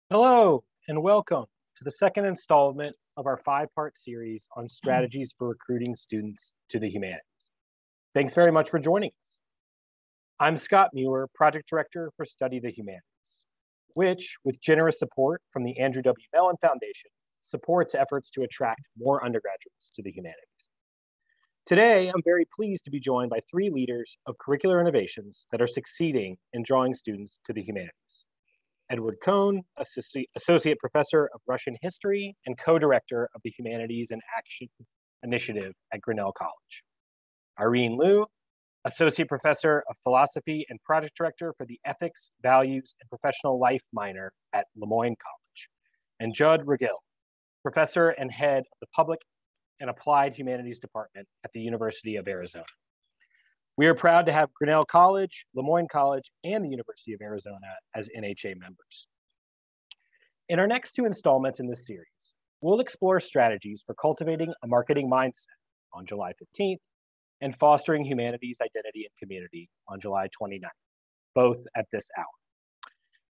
Hello, and welcome to the second installment of our five-part series on strategies for recruiting students to the humanities. Thanks very much for joining us. I'm Scott Muir, Project Director for Study the Humanities, which, with generous support from the Andrew W. Mellon Foundation, supports efforts to attract more undergraduates to the humanities. Today, I'm very pleased to be joined by three leaders of Curricular Innovations that are succeeding in drawing students to the humanities. Edward Cohn, Associate Professor of Russian History and Co-Director of the Humanities and Action Initiative at Grinnell College. Irene Liu, Associate Professor of Philosophy and Project Director for the Ethics, Values, and Professional Life minor at Moyne College. And Judd, Ruggill, Professor and Head of the Public and Applied Humanities Department at the University of Arizona. We are proud to have Grinnell College, Moyne College, and the University of Arizona as NHA members. In our next two installments in this series, we'll explore strategies for cultivating a marketing mindset on July 15th and fostering humanities identity and community on July 29th, both at this hour.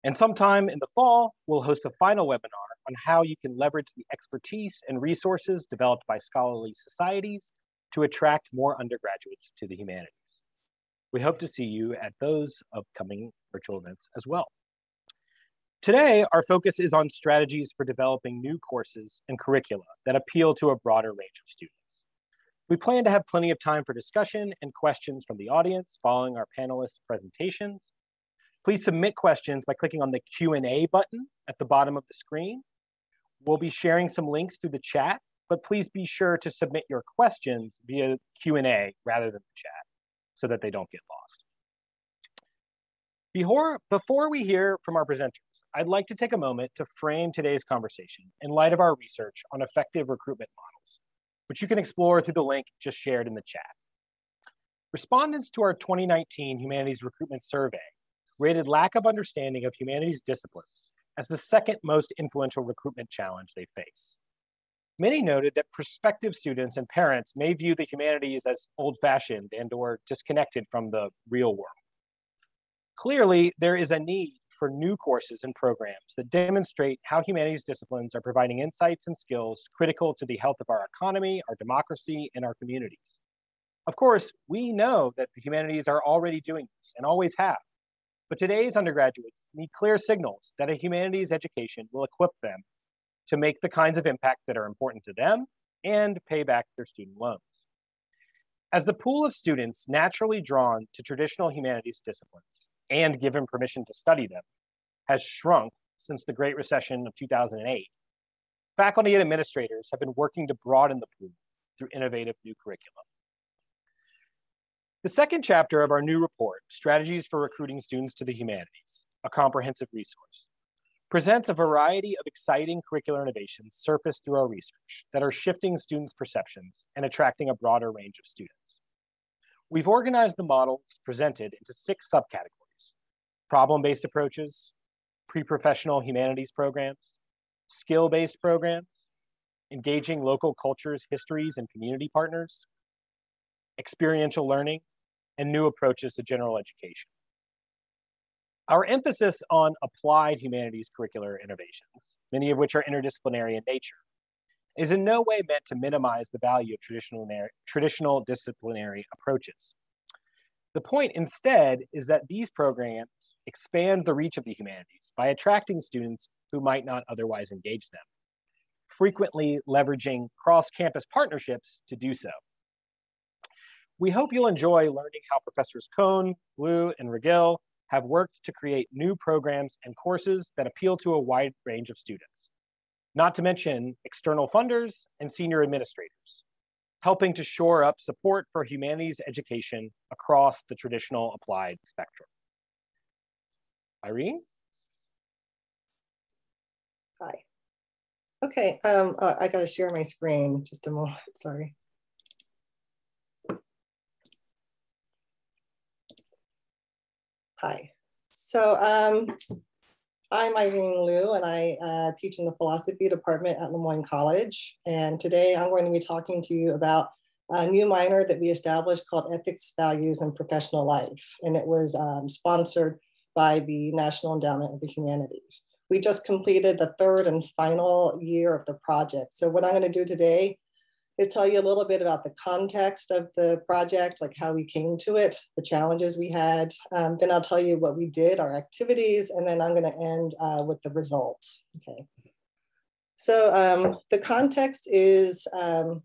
And sometime in the fall, we'll host a final webinar on how you can leverage the expertise and resources developed by scholarly societies to attract more undergraduates to the humanities. We hope to see you at those upcoming virtual events as well. Today, our focus is on strategies for developing new courses and curricula that appeal to a broader range of students. We plan to have plenty of time for discussion and questions from the audience following our panelists' presentations. Please submit questions by clicking on the Q&A button at the bottom of the screen. We'll be sharing some links through the chat, but please be sure to submit your questions via Q&A rather than the chat so that they don't get lost. Before we hear from our presenters, I'd like to take a moment to frame today's conversation in light of our research on effective recruitment models, which you can explore through the link just shared in the chat. Respondents to our 2019 Humanities Recruitment Survey rated lack of understanding of humanities disciplines as the second most influential recruitment challenge they face. Many noted that prospective students and parents may view the humanities as old-fashioned and/or disconnected from the real world. Clearly, there is a need for new courses and programs that demonstrate how humanities disciplines are providing insights and skills critical to the health of our economy, our democracy, and our communities. Of course, we know that the humanities are already doing this and always have, but today's undergraduates need clear signals that a humanities education will equip them to make the kinds of impact that are important to them and pay back their student loans. As the pool of students naturally drawn to traditional humanities disciplines and given permission to study them has shrunk since the Great Recession of 2008, faculty and administrators have been working to broaden the pool through innovative new curricula. The second chapter of our new report, Strategies for Recruiting Students to the Humanities, a comprehensive resource, presents a variety of exciting curricular innovations surfaced through our research that are shifting students' perceptions and attracting a broader range of students. We've organized the models presented into 6 subcategories: problem-based approaches, pre-professional humanities programs, skill-based programs, engaging local cultures, histories, and community partners, experiential learning, and new approaches to general education. Our emphasis on applied humanities curricular innovations, many of which are interdisciplinary in nature, is in no way meant to minimize the value of traditional disciplinary approaches. The point instead is that these programs expand the reach of the humanities by attracting students who might not otherwise engage them, frequently leveraging cross-campus partnerships to do so. We hope you'll enjoy learning how Professors Cohn, Liu, and Ruggill have worked to create new programs and courses that appeal to a wide range of students, not to mention external funders and senior administrators, helping to shore up support for humanities education across the traditional applied spectrum. Irene? Hi. Okay, I gotta share my screen, just a moment, sorry. Hi, so I'm Irene Liu, and I teach in the philosophy department at Moyne College. And today I'm going to be talking to you about a new minor that we established called Ethics, Values, and Professional Life. And it was sponsored by the National Endowment of the Humanities. We just completed the third and final year of the project. So what I'm going to do today is tell you a little bit about the context of the project, like how we came to it, the challenges we had. Then I'll tell you what we did, our activities, and then I'm going to end with the results. Okay. So the context is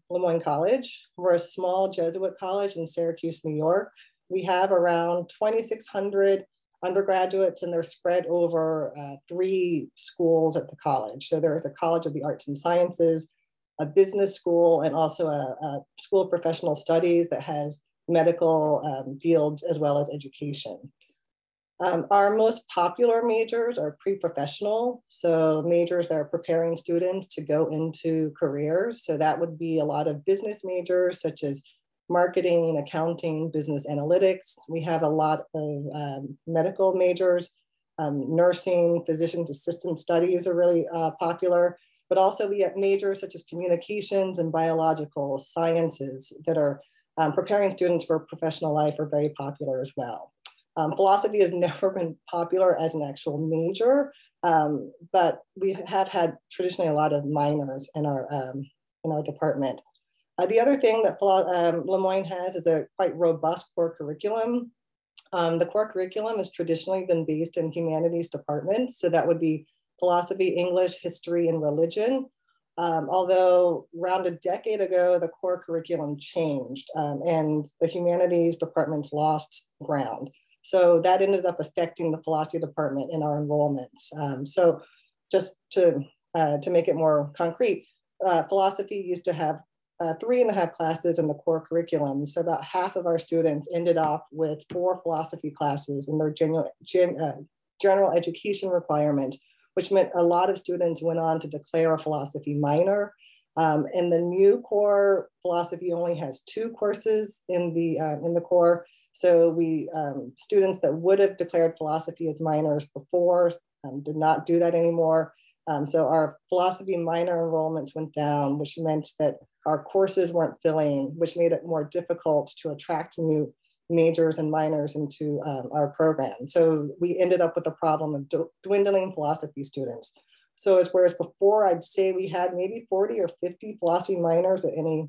Moyne College. We're a small Jesuit college in Syracuse, New York. We have around 2,600 undergraduates, and they're spread over 3 schools at the college. So there is a College of the Arts and Sciences, a business school, and also a school of professional studies that has medical fields as well as education. Our most popular majors are pre-professional, so majors that are preparing students to go into careers. So that would be a lot of business majors such as marketing, accounting, business analytics. We have a lot of medical majors, nursing, physician's assistant studies are really popular, but also we have majors such as communications and biological sciences that are preparing students for professional life are very popular as well. Philosophy has never been popular as an actual major, but we have had traditionally a lot of minors in our department. The other thing that Moyne has is a quite robust core curriculum. The core curriculum has traditionally been based in humanities departments, so that would be philosophy, English, history, and religion. Although around a decade ago, the core curriculum changed and the humanities departments lost ground. So that ended up affecting the philosophy department in our enrollments. So just to make it more concrete, philosophy used to have 3.5 classes in the core curriculum. So about half of our students ended up with 4 philosophy classes in their general education requirement, which meant a lot of students went on to declare a philosophy minor. And the new core, philosophy only has 2 courses in the core. So we students that would have declared philosophy as minors before did not do that anymore. So our philosophy minor enrollments went down, which meant that our courses weren't filling, which made it more difficult to attract new majors and minors into our program. So we ended up with a problem of dwindling philosophy students. So whereas before I'd say we had maybe 40 or 50 philosophy minors at any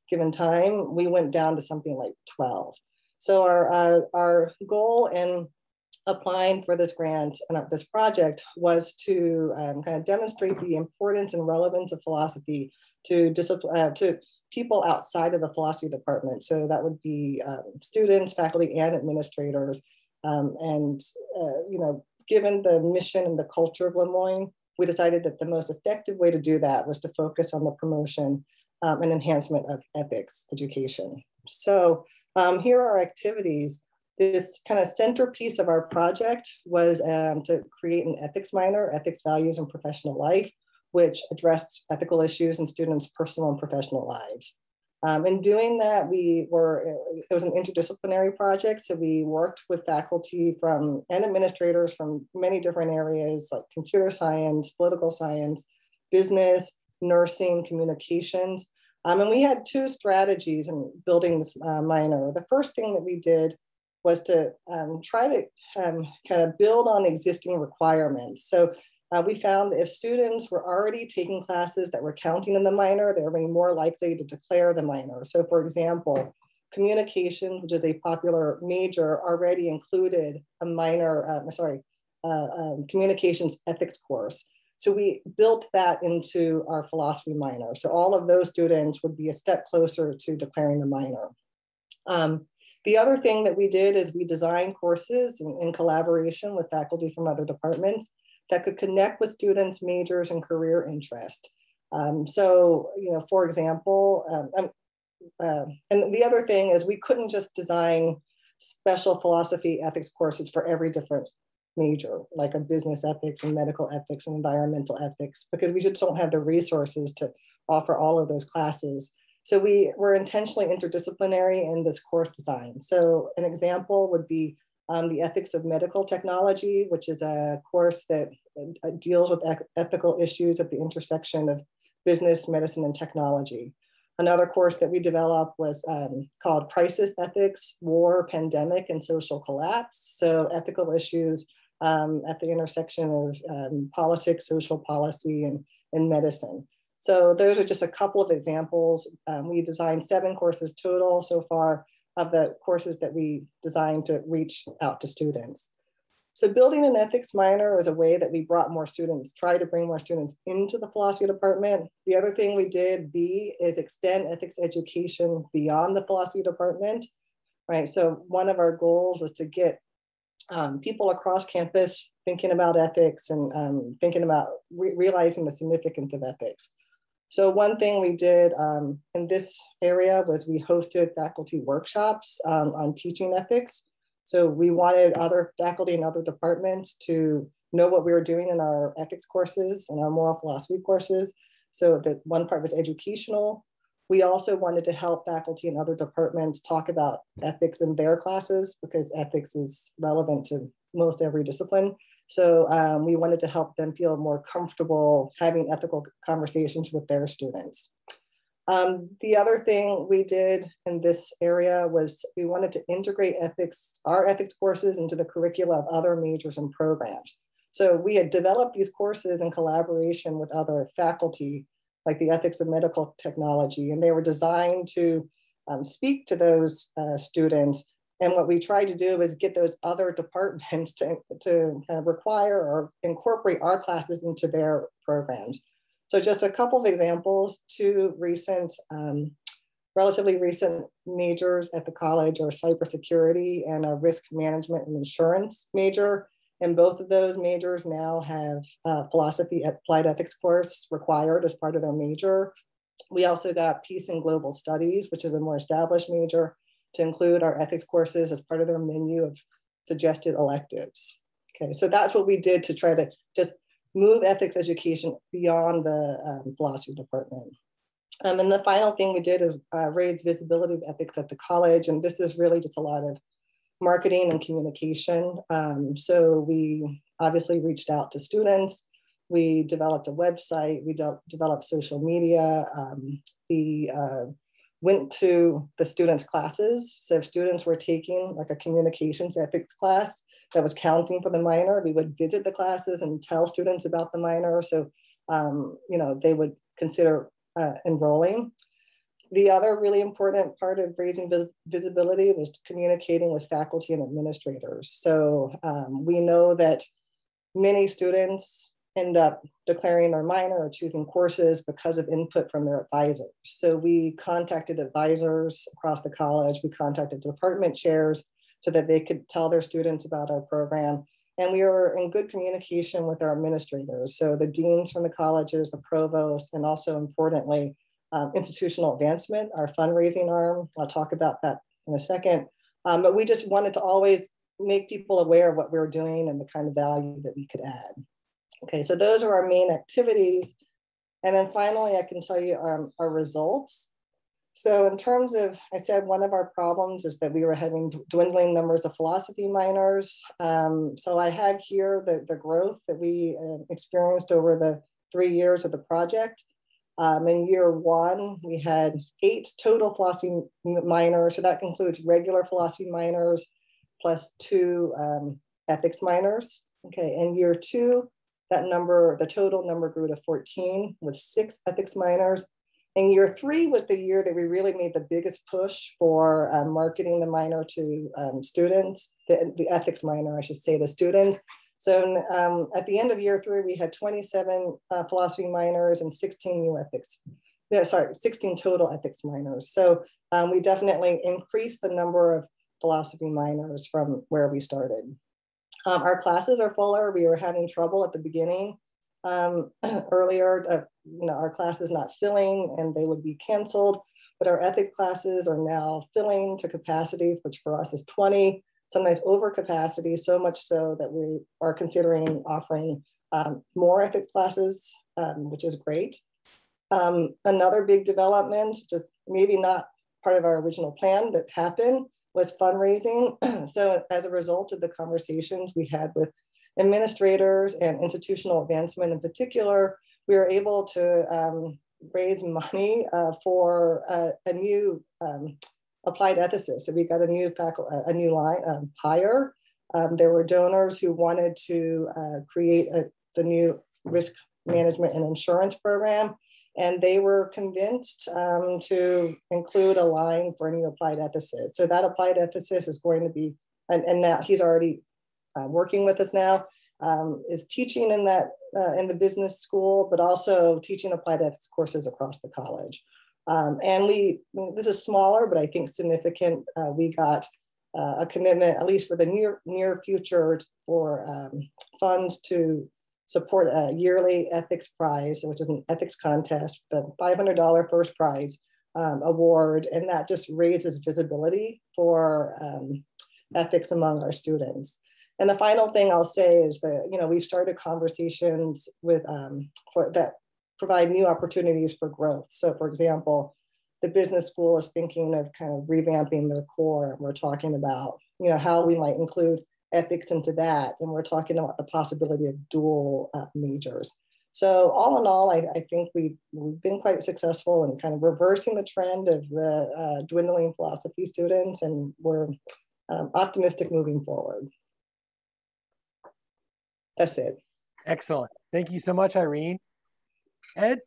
given time, we went down to something like 12. So our goal in applying for this grant and this project was to kind of demonstrate the importance and relevance of philosophy to people outside of the philosophy department. So that would be students, faculty, and administrators. Given the mission and the culture of Moyne, we decided that the most effective way to do that was to focus on the promotion and enhancement of ethics education. So here are our activities. This kind of centerpiece of our project was to create an ethics minor, ethics, values, and professional life, which addressed ethical issues in students' personal and professional lives. In doing that, it was an interdisciplinary project. So we worked with faculty and administrators from many different areas like computer science, political science, business, nursing, communications. And we had 2 strategies in building this minor. The first thing that we did was to try to kind of build on existing requirements. So we found that if students were already taking classes that were counting in the minor, they were more likely to declare the minor. So for example, communication, which is a popular major, already included a minor, communications ethics course. So we built that into our philosophy minor. So all of those students would be a step closer to declaring the minor. The other thing that we did is we designed courses in collaboration with faculty from other departments that could connect with students' majors and career interest. For example, and the other thing is we couldn't just design special philosophy ethics courses for every different major, like a business ethics and medical ethics and environmental ethics, because we just don't have the resources to offer all of those classes. So we were intentionally interdisciplinary in this course design. So an example would be the ethics of medical technology, which is a course that deals with ethical issues at the intersection of business, medicine, and technology. Another course that we developed was called Crisis Ethics, War, Pandemic, and Social Collapse. So ethical issues at the intersection of politics, social policy, and medicine. So those are just a couple of examples. We designed 7 courses total so far of the courses that we designed to reach out to students. So building an ethics minor was a way that we brought more students, try to bring more students into the philosophy department. The other thing we did, B, is extend ethics education beyond the philosophy department, right? So one of our goals was to get people across campus thinking about ethics and thinking about realizing the significance of ethics. So one thing we did in this area was we hosted faculty workshops on teaching ethics. So we wanted other faculty and other departments to know what we were doing in our ethics courses and our moral philosophy courses. So that one part was educational. We also wanted to help faculty and other departments talk about ethics in their classes because ethics is relevant to most every discipline. So we wanted to help them feel more comfortable having ethical conversations with their students. The other thing we did in this area was we wanted to integrate our ethics courses into the curricula of other majors and programs. So we had developed these courses in collaboration with other faculty, like the ethics of medical technology, and they were designed to speak to those students. And what we tried to do is get those other departments to kind of require or incorporate our classes into their programs. So just a couple of examples, 2 recent, relatively recent majors at the college are cybersecurity and a risk management and insurance major. And both of those majors now have philosophy applied ethics course required as part of their major. We also got peace and global studies, which is a more established major, to include our ethics courses as part of their menu of suggested electives. Okay, so that's what we did to try to just move ethics education beyond the philosophy department. And the final thing we did is raise visibility of ethics at the college. And this is really just a lot of marketing and communication. So we obviously reached out to students. We developed a website. We developed social media. We went to the students' classes. So if students were taking like a communications ethics class that was counting for the minor, we would visit the classes and tell students about the minor. So, you know, they would consider enrolling. The other really important part of raising visibility was communicating with faculty and administrators. So we know that many students end up declaring their minor or choosing courses because of input from their advisors. So we contacted advisors across the college. We contacted department chairs so that they could tell their students about our program. And we were in good communication with our administrators. So the deans from the colleges, the provost, and also importantly, institutional advancement, our fundraising arm. I'll talk about that in a second. But we just wanted to always make people aware of what we were doing and the kind of value that we could add. Okay, so those are our main activities. And then finally, I can tell you our results. So in terms of, I said one of our problems is that we were having dwindling numbers of philosophy minors. So I have here the growth that we experienced over the 3 years of the project. In year 1, we had 8 total philosophy minors. So that includes regular philosophy minors plus 2 ethics minors. Okay, in year 2, that number, the total number grew to 14 with 6 ethics minors. And year 3 was the year that we really made the biggest push for marketing the minor to students, the ethics minor, I should say, to students. So at the end of year 3, we had 27 philosophy minors and 16 new ethics, 16 total ethics minors. So we definitely increased the number of philosophy minors from where we started. Our classes are fuller. We were having trouble at the beginning. Earlier, our classes not filling and they would be canceled, but our ethics classes are now filling to capacity, which for us is 20, sometimes over capacity, so much so that we are considering offering more ethics classes, which is great. Another big development, just maybe not part of our original plan, but happened, was fundraising. So as a result of the conversations we had with administrators and institutional advancement in particular, we were able to raise money for a new applied ethicist. So we got a new hire There were donors who wanted to create the new risk management and insurance program, and they were convinced to include a line for a new applied ethicist. So that applied ethicist is going to be, and now he's already working with us now, is teaching in in the business school, but also teaching applied ethics courses across the college. And this is smaller, but I think significant. We got a commitment, at least for the near future, for funds to support a yearly ethics prize, which is an ethics contest, the $500 first prize award, and that just raises visibility for ethics among our students. And the final thing I'll say is that, we've started conversations with that provide new opportunities for growth. So for example, the business school is thinking of kind of revamping their core. And we're talking about, how we might include ethics into that. And we're talking about the possibility of dual majors. So all in all, I think we've been quite successful in kind of reversing the trend of the dwindling philosophy students, and we're optimistic moving forward. That's it. Excellent. Thank you so much, Irene. Ed?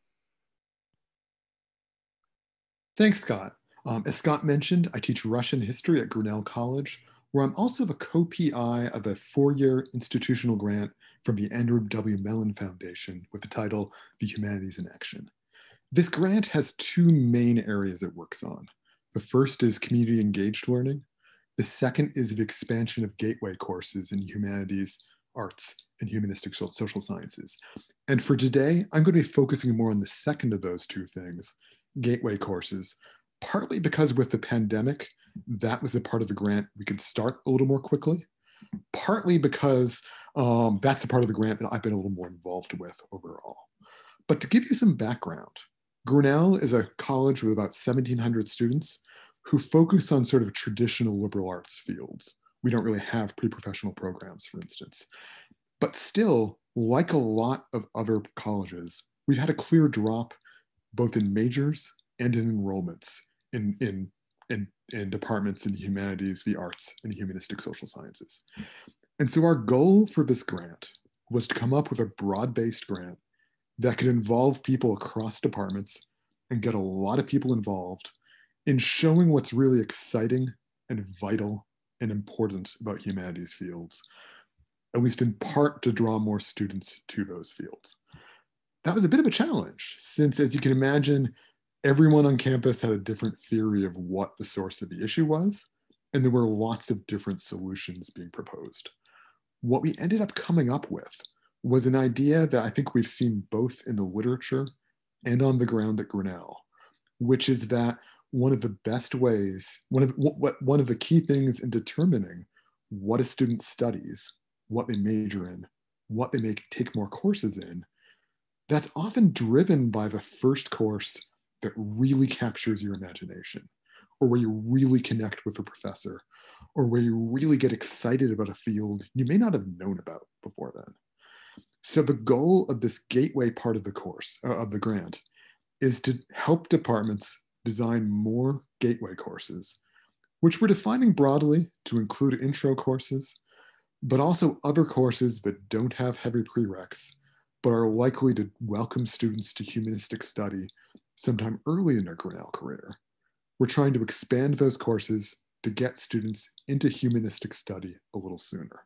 Thanks, Scott. As Scott mentioned, I teach Russian history at Grinnell College, where I'm also the co-PI of a 4-year institutional grant from the Andrew W. Mellon Foundation with the title The Humanities in Action. This grant has 2 main areas it works on. The first is community engaged learning. The second is the expansion of gateway courses in humanities, arts, and humanistic social sciences. And for today, I'm going to be focusing more on the second of those 2 things, gateway courses, partly because with the pandemic, that was a part of the grant we could start a little more quickly, partly because that's a part of the grant that I've been a little more involved with overall. But to give you some background, Grinnell is a college with about 1,700 students who focus on sort of traditional liberal arts fields. We don't really have pre-professional programs, for instance. But still, like a lot of other colleges, we've had a clear drop both in majors and in enrollments in departments in humanities, the arts, and humanistic social sciences. And so our goal for this grant was to come up with a broad-based grant that could involve people across departments and get a lot of people involved in showing what's really exciting and vital and important about humanities fields, at least in part to draw more students to those fields. That was a bit of a challenge since, as you can imagine, everyone on campus had a different theory of what the source of the issue was, and there were lots of different solutions being proposed. What we ended up coming up with was an idea that I think we've seen both in the literature and on the ground at Grinnell, which is that one of the best ways, one of the key things in determining what a student studies, what they major in, what they may take more courses in, that's often driven by the first course that really captures your imagination, or where you really connect with a professor, or where you really get excited about a field you may not have known about before then. So the goal of this gateway part of the course, of the grant, is to help departments design more gateway courses, which we're defining broadly to include intro courses, but also other courses that don't have heavy prereqs, but are likely to welcome students to humanistic study sometime early in their Grinnell career. We're trying to expand those courses to get students into humanistic study a little sooner.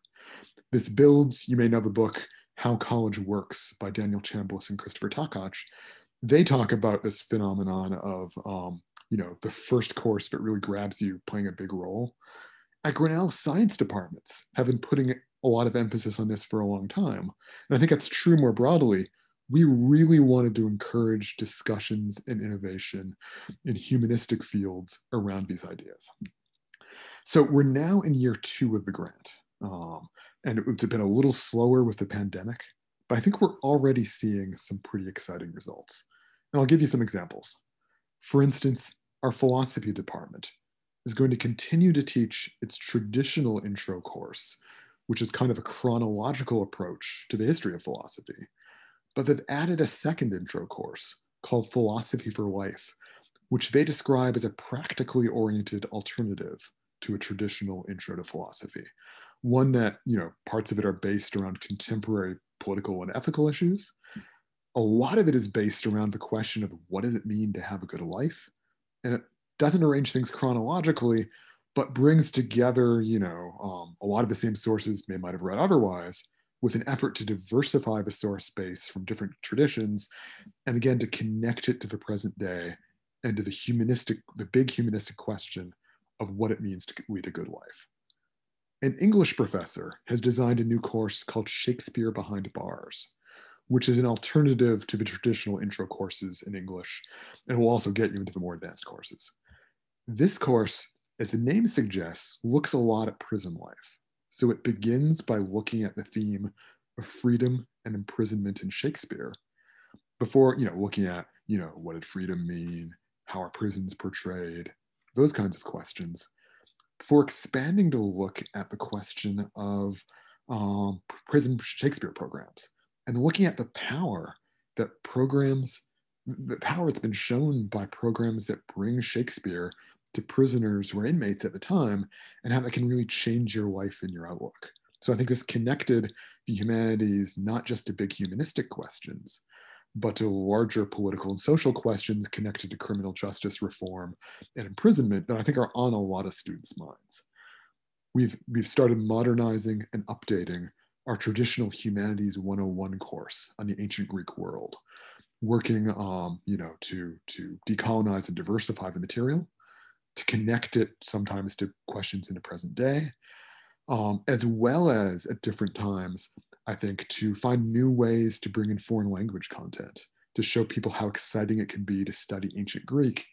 This builds, you may know the book, How College Works by Daniel Chambliss and Christopher Takach. They talk about this phenomenon of, the first course that really grabs you playing a big role. At Grinnell, science departments have been putting a lot of emphasis on this for a long time. And I think that's true more broadly. We really wanted to encourage discussions and innovation in humanistic fields around these ideas. So we're now in year 2 of the grant. And it's been a little slower with the pandemic, but I think we're already seeing some pretty exciting results. And I'll give you some examples. For instance, our philosophy department is going to continue to teach its traditional intro course, which is kind of a chronological approach to the history of philosophy. But they've added a second intro course called Philosophy for Life, which they describe as a practically oriented alternative to a traditional intro to philosophy, One that, parts of it are based around contemporary political and ethical issues. A lot of it is based around the question of what does it mean to have a good life? And it doesn't arrange things chronologically, but brings together, a lot of the same sources they might have read otherwise, with an effort to diversify the source base from different traditions, and again, to connect it to the present day and to the big humanistic question of what it means to lead a good life. An English professor has designed a new course called Shakespeare Behind Bars, which is an alternative to the traditional intro courses in English, and will also get you into the more advanced courses. This course, as the name suggests, looks a lot at prison life. So it begins by looking at the theme of freedom and imprisonment in Shakespeare, before looking at what did freedom mean, how are prisons portrayed, those kinds of questions, before expanding to look at the question of prison Shakespeare programs and looking at the power that's been shown by programs that bring Shakespeare to prisoners who are inmates at the time, and how that can really change your life and your outlook. So I think this connected the humanities not just to big humanistic questions, but to larger political and social questions connected to criminal justice reform and imprisonment that I think are on a lot of students' minds. We've started modernizing and updating our traditional Humanities 101 course on the ancient Greek world, working to decolonize and diversify the material, to connect it sometimes to questions in the present day, as well as at different times, I think, to find new ways to bring in foreign language content, to show people how exciting it can be to study ancient Greek,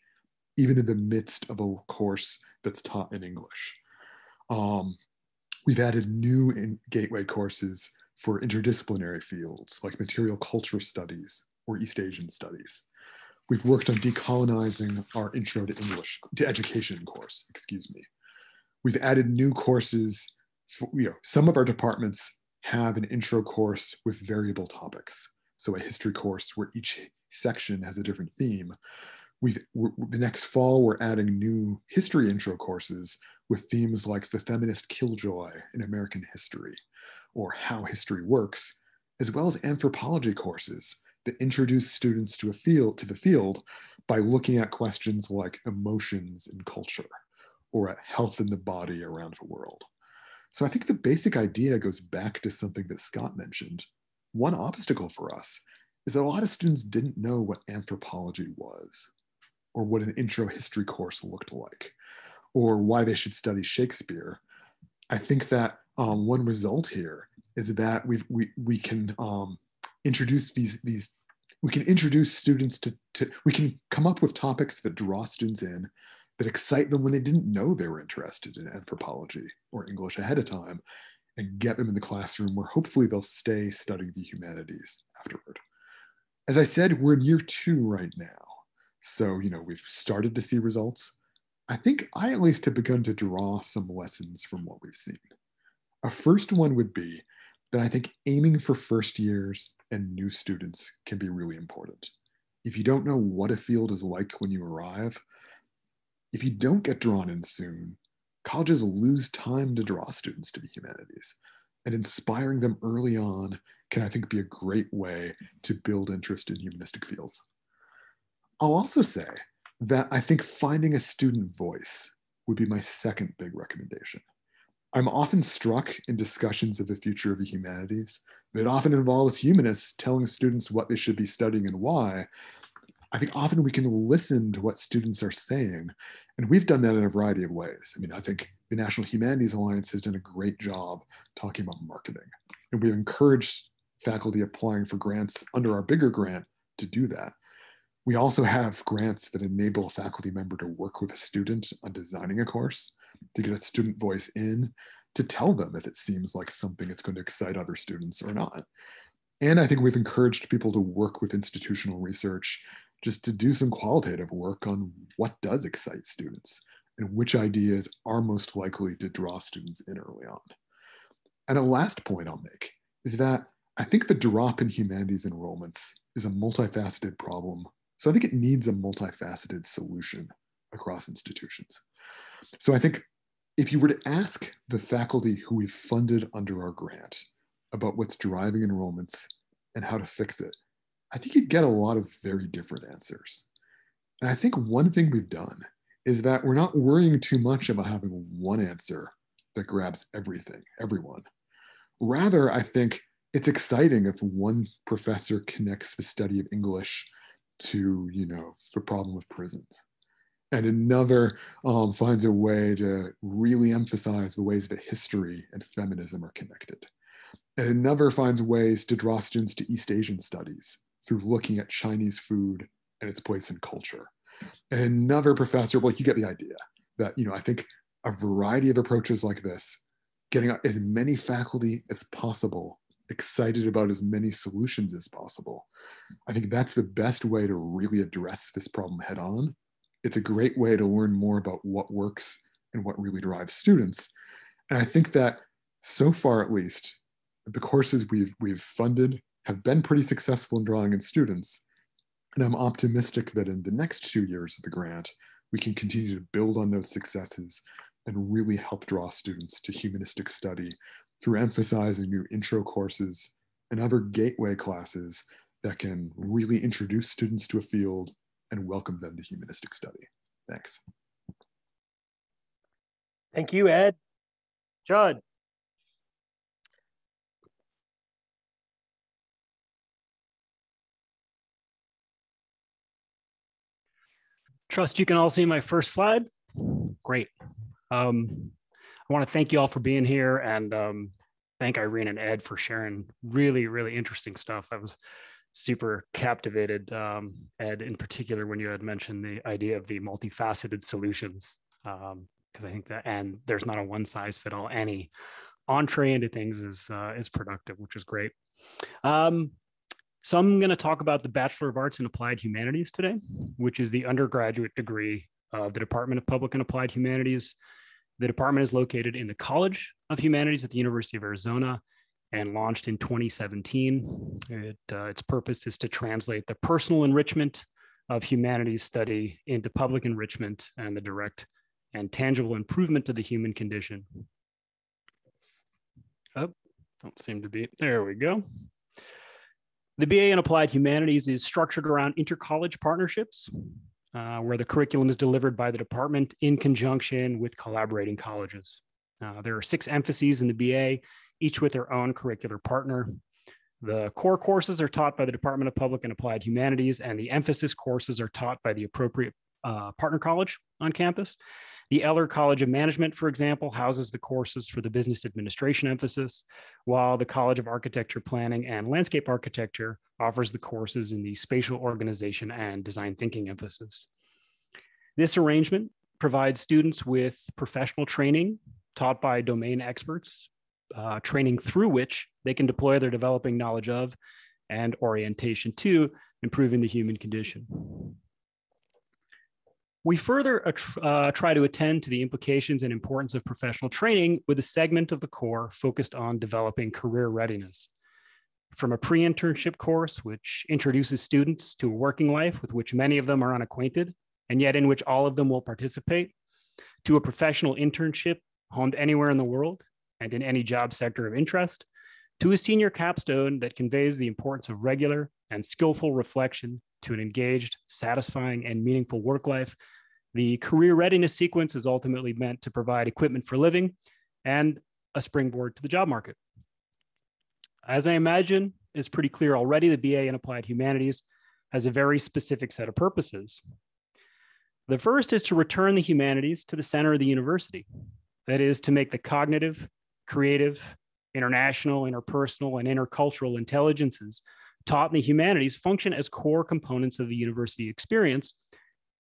even in the midst of a course that's taught in English. We've added new gateway courses for interdisciplinary fields like material culture studies or East Asian studies. We've worked on decolonizing our Intro to Education course, We've added new courses. Some of our departments have an intro course with variable topics. So a history course where each section has a different theme. The next fall, we're adding new history intro courses with themes like the feminist killjoy in American history, or how history works, as well as anthropology courses that introduce students to the field by looking at questions like emotions in culture, or at health in the body around the world. So I think the basic idea goes back to something that Scott mentioned. One obstacle for us is that a lot of students didn't know what anthropology was, or what an intro history course looked like, or why they should study Shakespeare. I think that one result here is that we can introduce we can introduce students we can come up with topics that draw students in, that excite them when they didn't know they were interested in anthropology or English ahead of time, and get them in the classroom where hopefully they'll stay studying the humanities afterward. As I said, we're in year 2 right now. So, we've started to see results. I think I at least have begun to draw some lessons from what we've seen. A first one would be that I think aiming for first years and new students can be really important. If you don't know what a field is like when you arrive, if you don't get drawn in soon, colleges lose time to draw students to the humanities. And inspiring them early on can, I think, be a great way to build interest in humanistic fields. I'll also say that I think finding a student voice would be my second big recommendation. I'm often struck in discussions of the future of the humanities that often involves humanists telling students what they should be studying and why. I think often we can listen to what students are saying, and we've done that in a variety of ways. I think the National Humanities Alliance has done a great job talking about marketing, and we've encouraged faculty applying for grants under our bigger grant to do that. We also have grants that enable a faculty member to work with a student on designing a course, to get a student voice in, to tell them if it seems like something that's going to excite other students or not. And I think we've encouraged people to work with institutional research, just to do some qualitative work on what does excite students and which ideas are most likely to draw students in early on. And a last point I'll make is that I think the drop in humanities enrollments is a multifaceted problem. So I think it needs a multifaceted solution across institutions. So I think If you were to ask the faculty who we've funded under our grant about what's driving enrollments and how to fix it, I think you'd get a lot of very different answers. And I think one thing we've done is that we're not worrying too much about having one answer that grabs everything, everyone. Rather, I think it's exciting if one professor connects the study of English to, the problem of prisons, and another finds a way to really emphasize the ways that history and feminism are connected. And another finds ways to draw students to East Asian studies through looking at Chinese food and its place in culture. And another professor, well, you get the idea that, I think a variety of approaches like this, getting as many faculty as possible, excited about as many solutions as possible, I think that's the best way to really address this problem head on. It's a great way to learn more about what works and what really drives students. And I think that so far, at least, the courses we've funded have been pretty successful in drawing in students. And I'm optimistic that in the next 2 years of the grant, we can continue to build on those successes and really help draw students to humanistic study through emphasizing new intro courses and other gateway classes that can really introduce students to a field and welcome them to humanistic study. Thanks. Thank you, Ed. Judd. Trust you can all see my first slide. Great. I want to thank you all for being here, and thank Irene and Ed for sharing really, really interesting stuff. I was super captivated, Ed, in particular, when you had mentioned the idea of the multifaceted solutions, because I think that, and there's not a one size fit all. Any entree into things is productive, which is great. So I'm going to talk about the Bachelor of Arts in Applied Humanities today, which is the undergraduate degree of the Department of Public and Applied Humanities. The department is located in the College of Humanities at the University of Arizona and launched in 2017. Its purpose is to translate the personal enrichment of humanities study into public enrichment and the direct and tangible improvement to the human condition. Oh, don't seem to be, there we go. The BA in Applied Humanities is structured around inter-college partnerships, where the curriculum is delivered by the department in conjunction with collaborating colleges. There are 6 emphases in the BA, each with their own curricular partner. The core courses are taught by the Department of Public and Applied Humanities, and the emphasis courses are taught by the appropriate partner college on campus. The Eller College of Management, for example, houses the courses for the business administration emphasis, while the College of Architecture, Planning, and Landscape Architecture offers the courses in the spatial organization and design thinking emphasis. This arrangement provides students with professional training taught by domain experts, training through which they can deploy their developing knowledge of and orientation to improving the human condition. We further try to attend to the implications and importance of professional training with a segment of the core focused on developing career readiness. From a pre-internship course, which introduces students to a working life with which many of them are unacquainted, and yet in which all of them will participate, to a professional internship homed anywhere in the world and in any job sector of interest, to a senior capstone that conveys the importance of regular and skillful reflection to an engaged, satisfying, and meaningful work life. The career readiness sequence is ultimately meant to provide equipment for living and a springboard to the job market. As I imagine is pretty clear already, the BA in Applied Humanities has a very specific set of purposes. The first is to return the humanities to the center of the university. That is, to make the cognitive, creative, international, interpersonal, and intercultural intelligences taught in the humanities function as core components of the university experience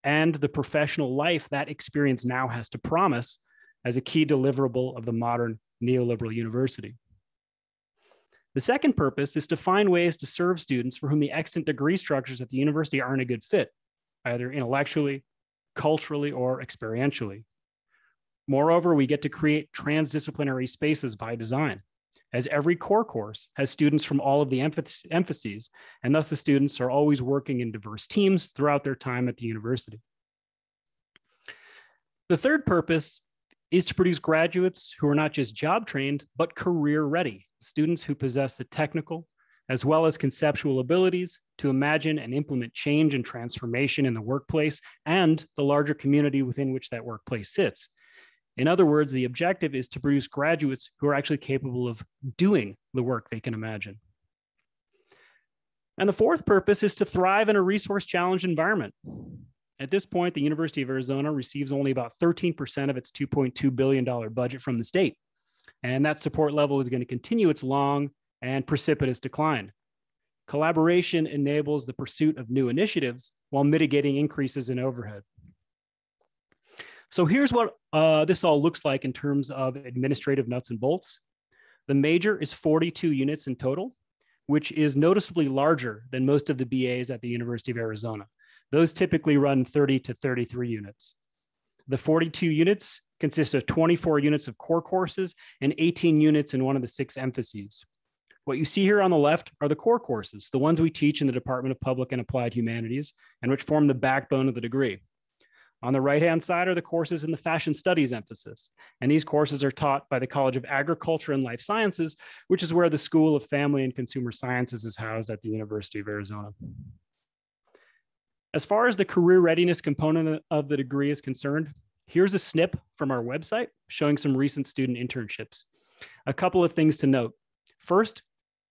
and the professional life that experience now has to promise as a key deliverable of the modern neoliberal university. The second purpose is to find ways to serve students for whom the extant degree structures at the university aren't a good fit, either intellectually, culturally, or experientially. Moreover, we get to create transdisciplinary spaces by design, as every core course has students from all of the emphases, and thus the students are always working in diverse teams throughout their time at the university. The third purpose is to produce graduates who are not just job trained, but career ready, students who possess the technical as well as conceptual abilities to imagine and implement change and transformation in the workplace and the larger community within which that workplace sits. In other words, the objective is to produce graduates who are actually capable of doing the work they can imagine. And the fourth purpose is to thrive in a resource-challenged environment. At this point, the University of Arizona receives only about 13% of its $2.2 billion budget from the state. And that support level is going to continue its long and precipitous decline. Collaboration enables the pursuit of new initiatives while mitigating increases in overhead. So here's what this all looks like in terms of administrative nuts and bolts. The major is 42 units in total, which is noticeably larger than most of the BAs at the University of Arizona. Those typically run 30 to 33 units. The 42 units consist of 24 units of core courses and 18 units in one of the 6 emphases. What you see here on the left are the core courses, the ones we teach in the Department of Public and Applied Humanities, and which form the backbone of the degree. On the right-hand side are the courses in the Fashion Studies emphasis, and these courses are taught by the College of Agriculture and Life Sciences, which is where the School of Family and Consumer Sciences is housed at the University of Arizona. As far as the career readiness component of the degree is concerned, here's a snip from our website showing some recent student internships. A couple of things to note. First,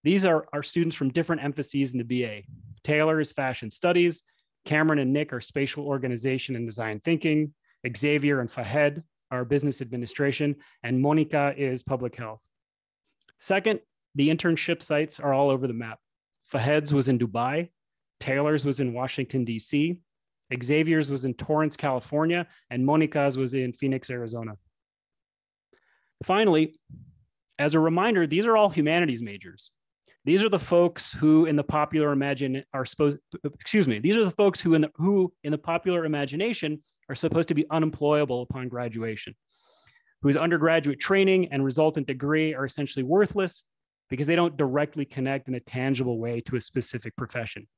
these are our students from different emphases in the BA. Taylor is Fashion Studies, Cameron and Nick are Spatial Organization and Design Thinking, Xavier and Fahed are Business Administration, and Monica is Public Health. Second, the internship sites are all over the map. Fahed's was in Dubai, Taylor's was in Washington, DC, Xavier's was in Torrance, California, and Monica's was in Phoenix, Arizona. Finally, as a reminder, these are all humanities majors. These are the folks who in the popular imagination are supposed, these are the folks who in the popular imagination are supposed to be unemployable upon graduation, whose undergraduate training and resultant degree are essentially worthless because they don't directly connect in a tangible way to a specific profession.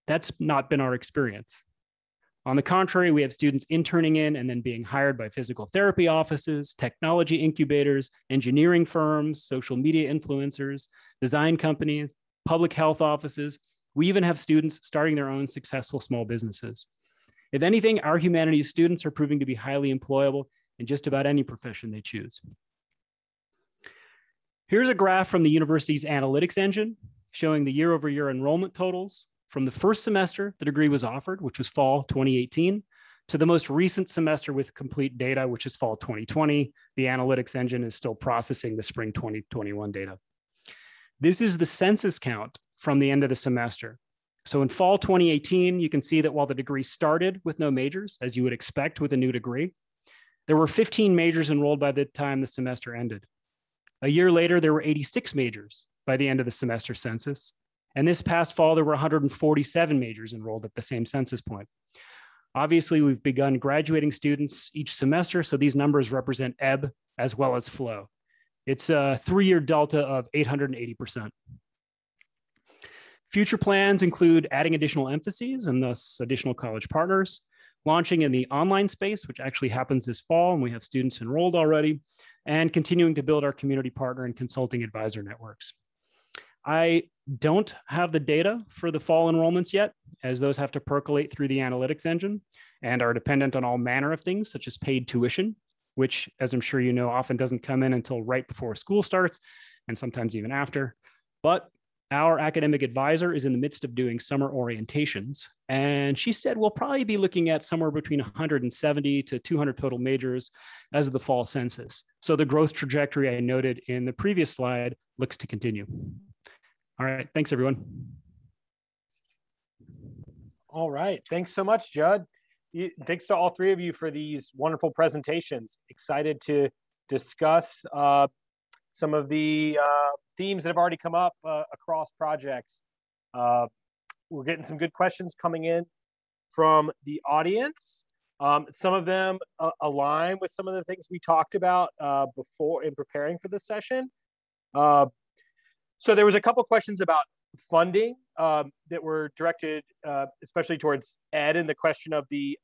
That's not been our experience. On the contrary, we have students interning in and then being hired by physical therapy offices, technology incubators, engineering firms, social media influencers, design companies, public health offices. We even have students starting their own successful small businesses. If anything, our humanities students are proving to be highly employable in just about any profession they choose. Here's a graph from the university's analytics engine showing the year-over-year enrollment totals from the first semester the degree was offered, which was fall 2018, to the most recent semester with complete data, which is fall 2020. The analytics engine is still processing the spring 2021 data. This is the census count from the end of the semester. So in fall 2018, you can see that while the degree started with no majors, as you would expect with a new degree, there were 15 majors enrolled by the time the semester ended. A year later, there were 86 majors by the end of the semester census. And this past fall, there were 147 majors enrolled at the same census point. Obviously, we've begun graduating students each semester, so these numbers represent ebb as well as flow. It's a 3-year delta of 880%. Future plans include adding additional emphases and thus additional college partners, launching in the online space, which actually happens this fall, and we have students enrolled already, and continuing to build our community partner and consulting advisor networks. I don't have the data for the fall enrollments yet, as those have to percolate through the analytics engine and are dependent on all manner of things, such as paid tuition, which, as I'm sure you know, often doesn't come in until right before school starts, and sometimes even after. But our academic advisor is in the midst of doing summer orientations, and she said we'll probably be looking at somewhere between 170 to 200 total majors as of the fall census. So the growth trajectory I noted in the previous slide looks to continue. All right, thanks everyone. All right, thanks so much, Judd. Thanks to all 3 of you for these wonderful presentations. Excited to discuss some of the themes that have already come up across projects. We're getting some good questions coming in from the audience. Some of them align with some of the things we talked about before in preparing for this session. So there was a couple questions about funding that were directed especially towards Ed, and the question of the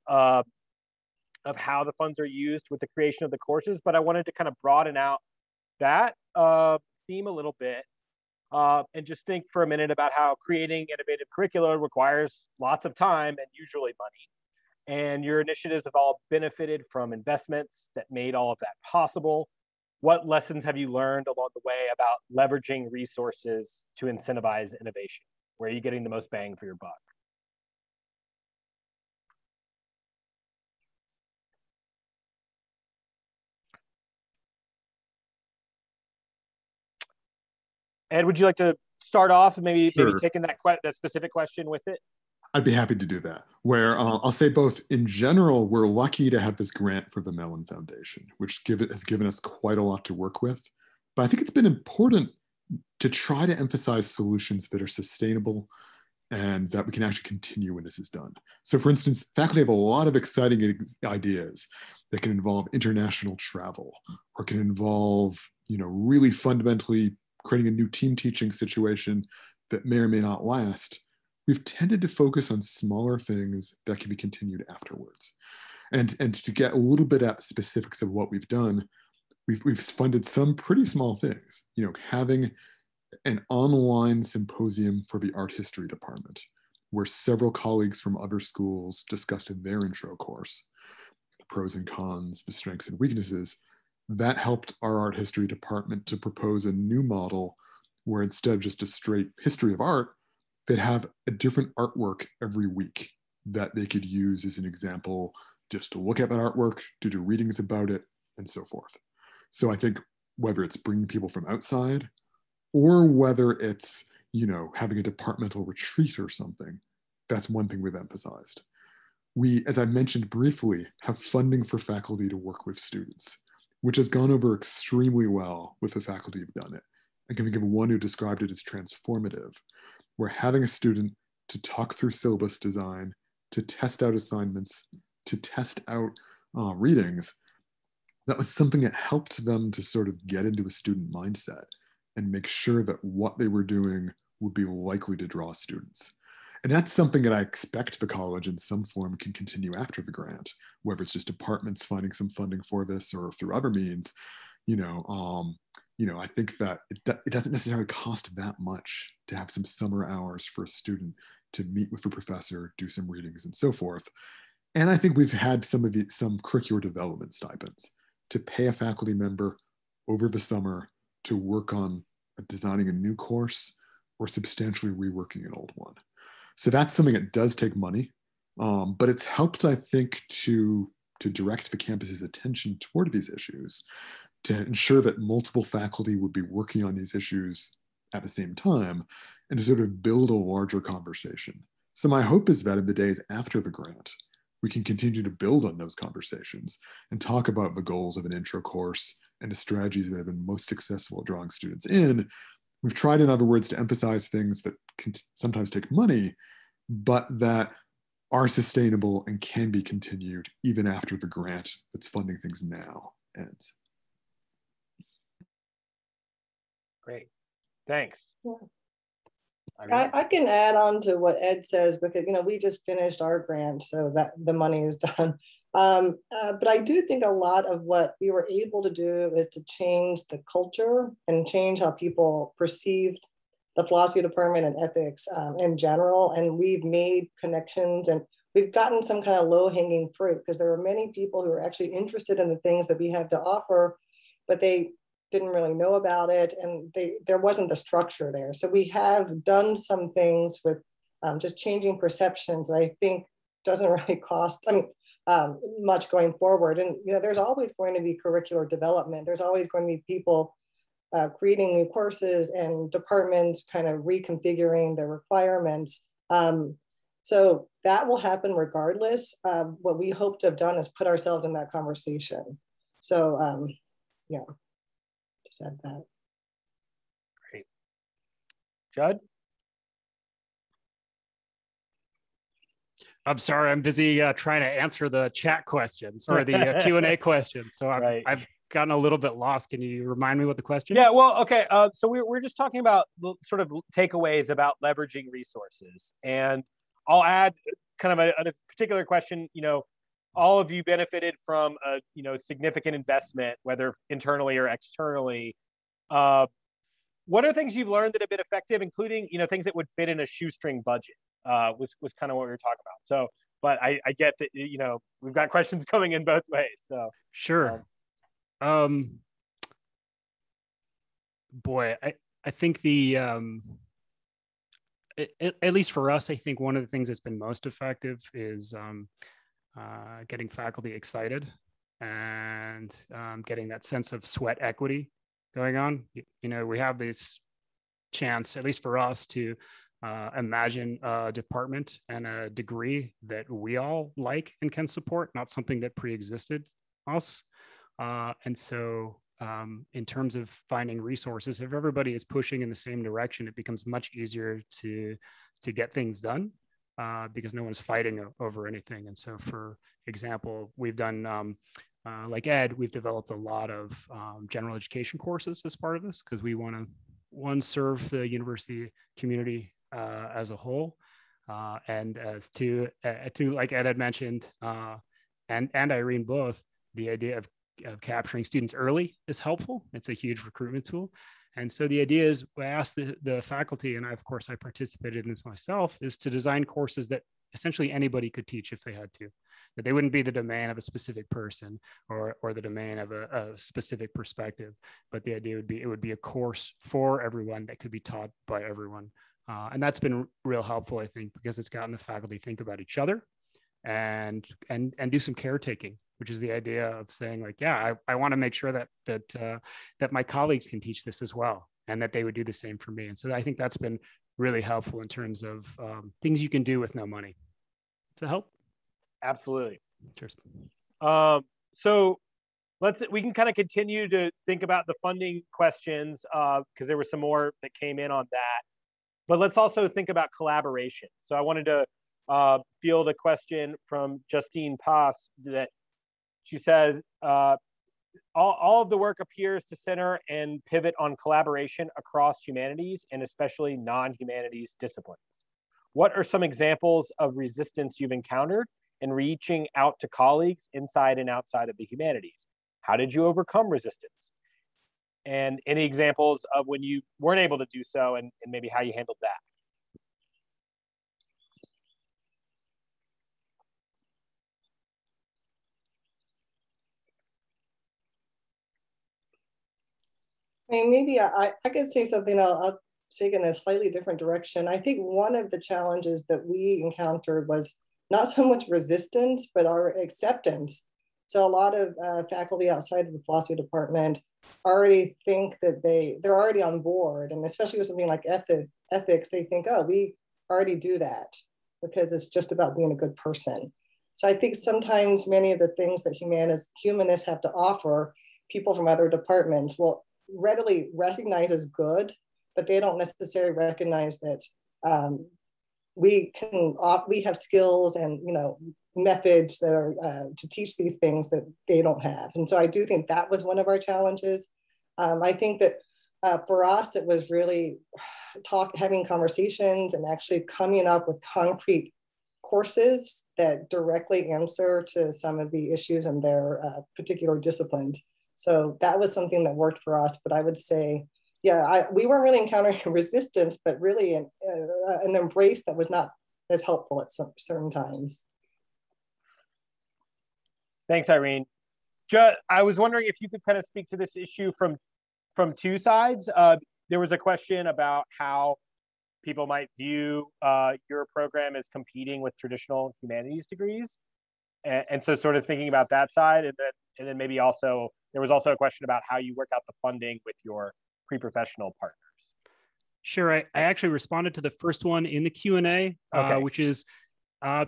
of how the funds are used with the creation of the courses, but I wanted to kind of broaden out that theme a little bit and just think for a minute about how creating innovative curricula requires lots of time and usually money. And your initiatives have all benefited from investments that made all of that possible. What lessons have you learned along the way about leveraging resources to incentivize innovation? Where are you getting the most bang for your buck? Ed, would you like to start off and maybe taking that specific question with it? I'd be happy to do that. Where I'll say both in general, we're lucky to have this grant for the Mellon Foundation, which has given us quite a lot to work with. But I think it's been important to try to emphasize solutions that are sustainable and that we can actually continue when this is done. So for instance, faculty have a lot of exciting ideas that can involve international travel or can involve, really fundamentally creating a new team teaching situation that may or may not last. We've tended to focus on smaller things that can be continued afterwards. And to get a little bit at specifics of what we've done, we've funded some pretty small things, having an online symposium for the art history department, where several colleagues from other schools discussed in their intro course the pros and cons, the strengths and weaknesses. That helped our art history department to propose a new model where instead of just a straight history of art, they'd have a different artwork every week that they could use as an example, just to look at that artwork, to do readings about it, and so forth. So I think whether it's bringing people from outside or whether it's, having a departmental retreat or something, that's one thing we've emphasized. We, as I mentioned briefly, have funding for faculty to work with students, which has gone over extremely well with the faculty who've done it. I can think of one who described it as transformative, where having a student to talk through syllabus design, to test out assignments, to test out readings, that was something that helped them to sort of get into a student mindset and make sure that what they were doing would be likely to draw students. And that's something that I expect the college in some form can continue after the grant, whether it's just departments finding some funding for this or through other means. I think that it doesn't necessarily cost that much to have some summer hours for a student to meet with a professor, do some readings and so forth. And I think we've had some curricular development stipends to pay a faculty member over the summer to work on designing a new course or substantially reworking an old one. So that's something that does take money, but it's helped, I think, to direct the campus's attention toward these issues, to ensure that multiple faculty would be working on these issues at the same time, and to sort of build a larger conversation. So my hope is that in the days after the grant, we can continue to build on those conversations and talk about the goals of an intro course and the strategies that have been most successful at drawing students in. We've tried, in other words, to emphasize things that can sometimes take money, but that are sustainable and can be continued even after the grant that's funding things now ends. Great. Thanks. Yeah. I can add on to what Ed says, because we just finished our grant, so that the money is done. But I do think a lot of what we were able to do is to change the culture and change how people perceive the philosophy department and ethics in general. And we've made connections and we've gotten some kind of low-hanging fruit, because there were many people who were actually interested in the things that we have to offer, but they didn't really know about it, and there wasn't the structure there. So we have done some things with just changing perceptions that I think doesn't really cost much going forward. And there's always going to be curricular development. There's always going to be people creating new courses and departments kind of reconfiguring their requirements. So that will happen regardless. What we hope to have done is put ourselves in that conversation. So yeah. Said that. Great. Judd? I'm sorry, I'm busy trying to answer the chat questions or the Q&A questions. So I've gotten a little bit lost. Can you remind me what the question is? Yeah, well, okay. So we're just talking about sort of takeaways about leveraging resources. And I'll add kind of a particular question, all of you benefited from a significant investment, whether internally or externally. What are things you've learned that have been effective, including things that would fit in a shoestring budget? Was kind of what we were talking about. So, but I get that we've got questions coming in both ways. So sure. Boy, I think the at least for us, I think one of the things that's been most effective is getting faculty excited and getting that sense of sweat equity going on. We have this chance, at least for us, to imagine a department and a degree that we all like and can support, not something that pre-existed us. And so in terms of finding resources, if everybody is pushing in the same direction, it becomes much easier to get things done because no one's fighting over anything. And so, for example, we've done, like Ed, we've developed a lot of general education courses as part of this because we want to, one, serve the university community as a whole, and as two, like Ed had mentioned, and Irene both, the idea of capturing students early is helpful. It's a huge recruitment tool. And so the idea is, I asked the faculty, and of course I participated in this myself, is to design courses that essentially anybody could teach if they had to, that they wouldn't be the domain of a specific person or the domain of a specific perspective, but the idea would be, it would be a course for everyone that could be taught by everyone. And that's been real helpful, I think, because it's gotten the faculty think about each other and do some caretaking, which is the idea of saying, like, yeah, I want to make sure that my colleagues can teach this as well, and that they would do the same for me. And so I think that's been really helpful in terms of things you can do with no money. Does that help? Absolutely. Cheers. So we can kind of continue to think about the funding questions because there were some more that came in on that. But let's also think about collaboration. So I wanted to field a question from Justine Pass that she says, all of the work appears to center and pivot on collaboration across humanities and especially non-humanities disciplines. What are some examples of resistance you've encountered in reaching out to colleagues inside and outside of the humanities? How did you overcome resistance? And any examples of when you weren't able to do so and maybe how you handled that? I mean, maybe I could say something. I'll take in a slightly different direction. I think one of the challenges that we encountered was not so much resistance, but our acceptance. So a lot of faculty outside of the philosophy department already think that they're already on board. And especially with something like ethics, they think, oh, we already do that because it's just about being a good person. So I think sometimes many of the things that humanists have to offer, people from other departments will readily recognize as good, but they don't necessarily recognize that we have skills and methods that are to teach these things that they don't have. And so I do think that was one of our challenges. I think that for us, it was really having conversations and actually coming up with concrete courses that directly answer to some of the issues in their particular disciplines. So that was something that worked for us. But I would say, yeah, we weren't really encountering resistance, but really an embrace that was not as helpful at certain times. Thanks, Irene. Judd, I was wondering if you could kind of speak to this issue from two sides. There was a question about how people might view your program as competing with traditional humanities degrees. And so sort of thinking about that side, and then maybe also, there was also a question about how you work out the funding with your pre-professional partners. Sure, I actually responded to the first one in the Q&A, okay. Which is,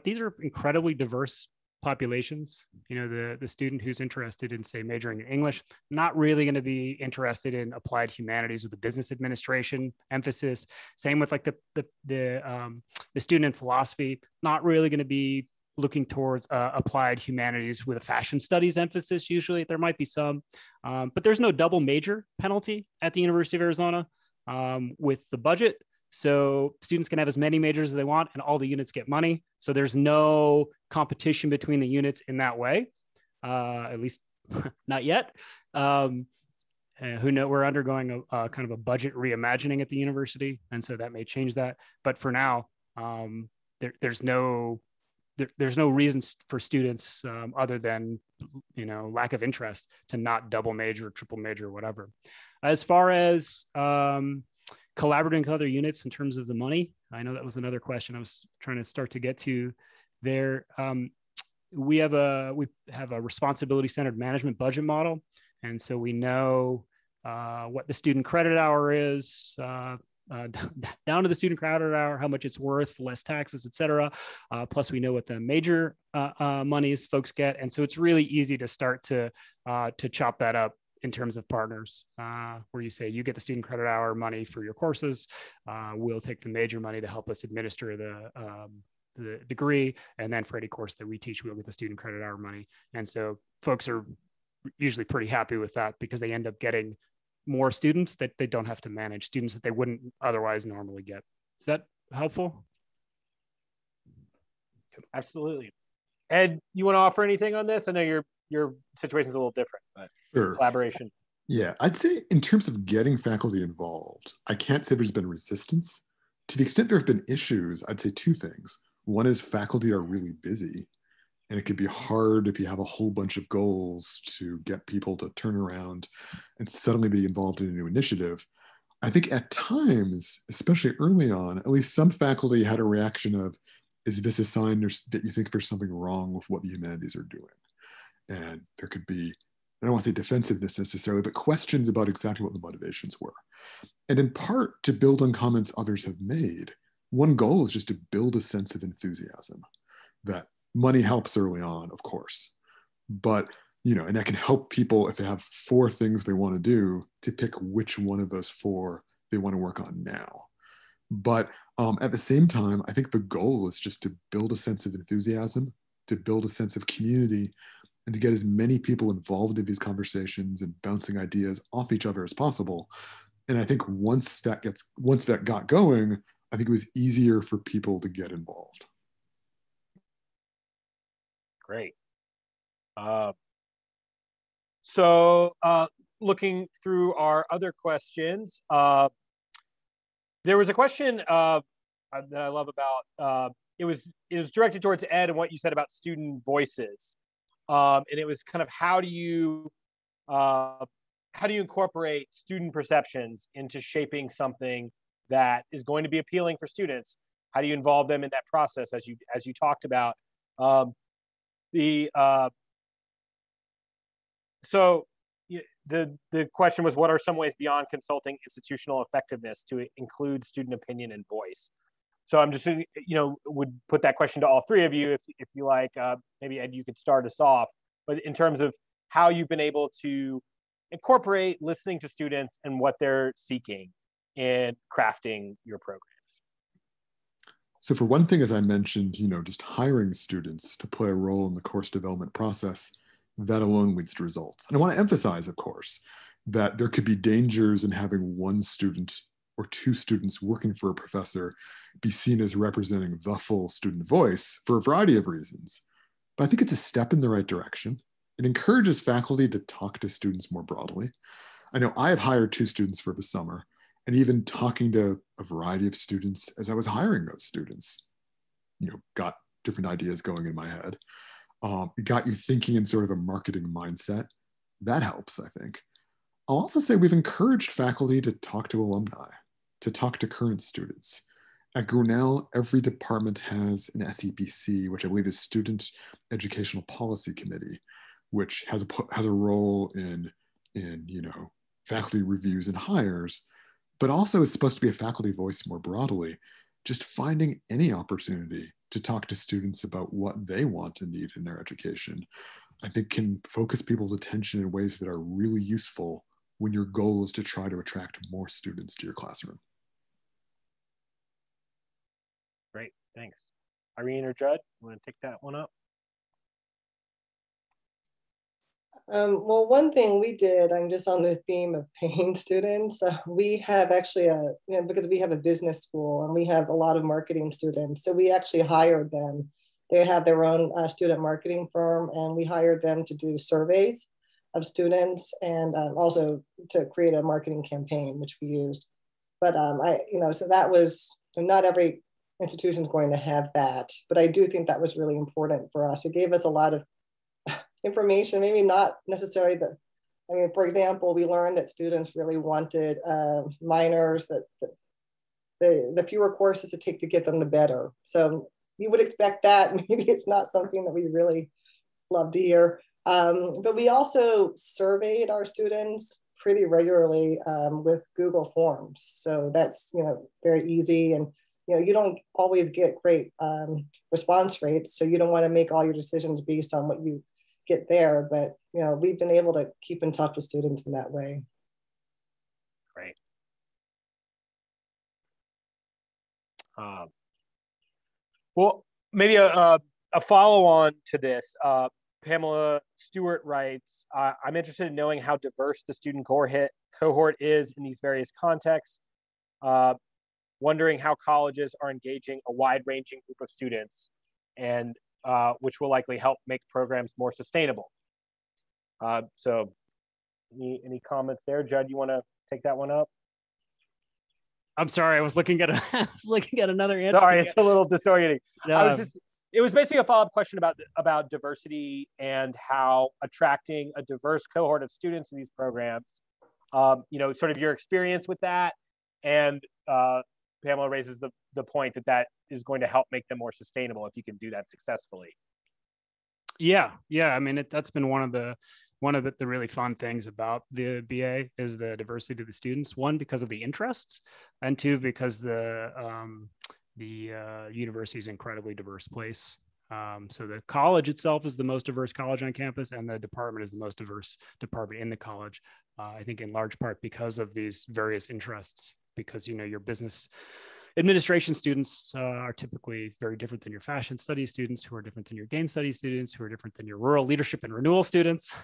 these are incredibly diverse populations. The student who's interested in, say, majoring in English, not really going to be interested in applied humanities with a business administration emphasis. Same with like the student in philosophy, not really going to be looking towards applied humanities with a fashion studies emphasis. Usually there might be some, but there's no double major penalty at the University of Arizona with the budget. So students can have as many majors as they want and all the units get money. So there's no competition between the units in that way, at least not yet. Who know, we're undergoing a kind of a budget reimagining at the university. And so that may change that. But for now, there's no reason for students other than, lack of interest to not double major, triple major, or whatever. As far as collaborating with other units in terms of the money, I know that was another question I was trying to start to get to there. We have a responsibility-centered management budget model. And so we know what the student credit hour is, down to the student credit hour, how much it's worth, less taxes, et cetera. Plus we know what the major monies folks get. And so it's really easy to start to chop that up in terms of partners, where you say you get the student credit hour money for your courses. We'll take the major money to help us administer the degree. And then for any course that we teach, we'll get the student credit hour money. And so folks are usually pretty happy with that because they end up getting more students that they don't have to manage, students that they wouldn't otherwise normally get. Is that helpful? Absolutely. Ed, you want to offer anything on this? I know your situation's a little different, but Sure. Collaboration. Yeah, I'd say in terms of getting faculty involved, I can't say there's been resistance. To the extent there have been issues, I'd say two things. One is faculty are really busy, and it could be hard if you have a whole bunch of goals to get people to turn around and suddenly be involved in a new initiative. I think at times, especially early on, at least some faculty had a reaction of, is this a sign that you think there's something wrong with what the humanities are doing? And there could be, I don't want to say defensiveness necessarily, but questions about exactly what the motivations were. And in part, to build on comments others have made, one goal is just to build a sense of enthusiasm. That money helps early on, of course, but and that can help people if they have 4 things they want to do to pick which one of those 4 they want to work on now. But at the same time, I think the goal is just to build a sense of enthusiasm, to build a sense of community, and to get as many people involved in these conversations and bouncing ideas off each other as possible. And I think once that got going, I think it was easier for people to get involved. Great. So looking through our other questions, there was a question that I love about, it was directed towards Ed and what you said about student voices. And it was kind of how do you incorporate student perceptions into shaping something that is going to be appealing for students? How do you involve them in that process, as you talked about? So the question was, what are some ways beyond consulting institutional effectiveness to include student opinion and voice? So I'm just, would put that question to all 3 of you, if you like. Maybe Ed, you could start us off. But in terms of how you've been able to incorporate listening to students and what they're seeking in crafting your programs. So for one thing, as I mentioned, just hiring students to play a role in the course development process, that alone leads to results. And I want to emphasize, of course, that there could be dangers in having 1 student or 2 students working for a professor be seen as representing the full student voice for a variety of reasons. But I think it's a step in the right direction. It encourages faculty to talk to students more broadly. I know I have hired 2 students for the summer, and even talking to a variety of students as I was hiring those students, got different ideas going in my head. It got you thinking in sort of a marketing mindset. That helps, I think. I'll also say we've encouraged faculty to talk to alumni, to talk to current students. At Grinnell, every department has an SEPC, which I believe is Student Educational Policy Committee, which has a role in faculty reviews and hires, but also is supposed to be a faculty voice more broadly. Just finding any opportunity to talk to students about what they want and need in their education, I think can focus people's attention in ways that are really useful when your goal is to try to attract more students to your classroom. Great, thanks. Irene or Judd, you want to take that one up? Well, one thing we did, I'm just on the theme of paying students. We have actually because we have a business school and we have a lot of marketing students. So we actually hired them. They have their own student marketing firm, and we hired them to do surveys of students and also to create a marketing campaign, which we used. But so that was, so not every institution is going to have that, but I do think that was really important for us. It gave us a lot of information, maybe not necessarily for example, we learned that students really wanted minors, that the fewer courses to take to get them, the better. So you would expect that. Maybe it's not something that we really love to hear. But we also surveyed our students pretty regularly with Google Forms. So that's, very easy. And, you don't always get great response rates. So you don't want to make all your decisions based on what you get there, but we've been able to keep in touch with students in that way. Great. Well, maybe a follow-on to this. Pamela Stewart writes, I'm interested in knowing how diverse the student cohort is in these various contexts. Wondering how colleges are engaging a wide-ranging group of students, and which will likely help make programs more sustainable. So any comments there? Judd, you want to take that one up? I'm sorry, I was looking at another answer. Sorry, it's a little disorienting. No. It was basically a follow-up question about diversity and how attracting a diverse cohort of students to these programs, sort of your experience with that. And Pamela raises the point that is going to help make them more sustainable if you can do that successfully. Yeah. I mean, that's been one of the really fun things about the BA is the diversity of the students. One, because of the interests, and two, because the university is an incredibly diverse place. So the college itself is the most diverse college on campus, and the department is the most diverse department in the college. I think in large part because of these various interests, because your business administration students are typically very different than your fashion studies students, who are different than your game studies students, who are different than your rural leadership and renewal students,